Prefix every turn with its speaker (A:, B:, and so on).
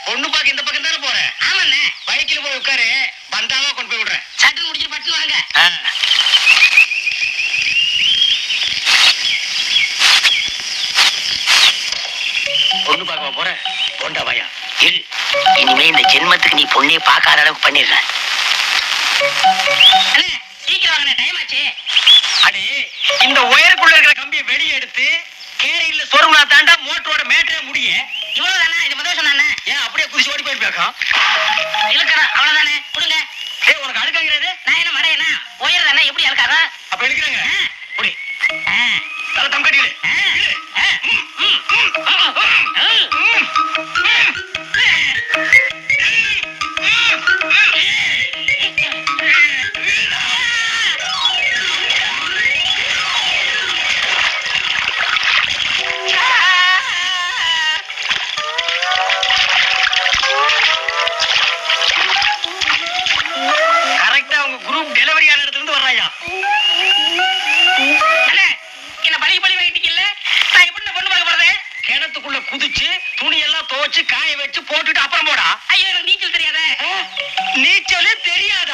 A: பொண்ணு பாக்க இந்த பக்கம் தானே போறேன்.
B: ஆமாண்ணே.
A: பைக்ல போய் உட்காரு, பந்தாவா கொண்டு போய் விடுறேன்.
B: சட்டு முடிச்சுட்டு பட்டு வாங்க.
A: பொண்ணு பார்க்க போறேன். போண்டா வாயா.
B: இனிமே இந்த ஜென்மத்துக்கு நீ பொண்ணே பார்க்காத அளவுக்கு பண்ணிடுறேன். சீக்கிரம் வாங்க, டைம் ஆச்சு.
A: அடி இந்த ஒயருக்குள்ள இருக்கிற கம்பியை வெளியே எடுத்து கேரியில சொருகுனா தாண்டா மோட்டரோட மேட்டரே முடியும்.
B: இவ்வளவுதானே? இது முதல் சொன்னானே.
A: ஏன் அப்படியே குதிச்சு ஓடி போயிருப்பேக்கா?
B: இழுக்கிறோம், அவ்வளவுதானே. கொடுங்க.
A: ஏய், உனக்கு அடுக்காங்கிறது?
B: நான் என்ன மடையனா? ஒயர் தானே, எப்படி அழுக்காரா?
A: அப்ப எடுக்கிறாங்க. புடி. தலை தம் கட்டிடு. கரெக்டா அவங்க குரூப் டெலிவரி ஆன இடத்துல இருந்து வர்றாயா?
B: என்ன பழி பழி வாங்கிட்டீங்கல்ல? நான் எப்படி பொண்ணு பார்க்க போறது?
A: கிணத்துக்குள்ள குதிச்சு துணி எல்லாம் துவைச்சு காய வச்சு போட்டுட்டு அப்புறம் போடா.
B: ஐயோ, எனக்கு நீச்சல் தெரியாத.
A: நீச்சலே தெரியாதா?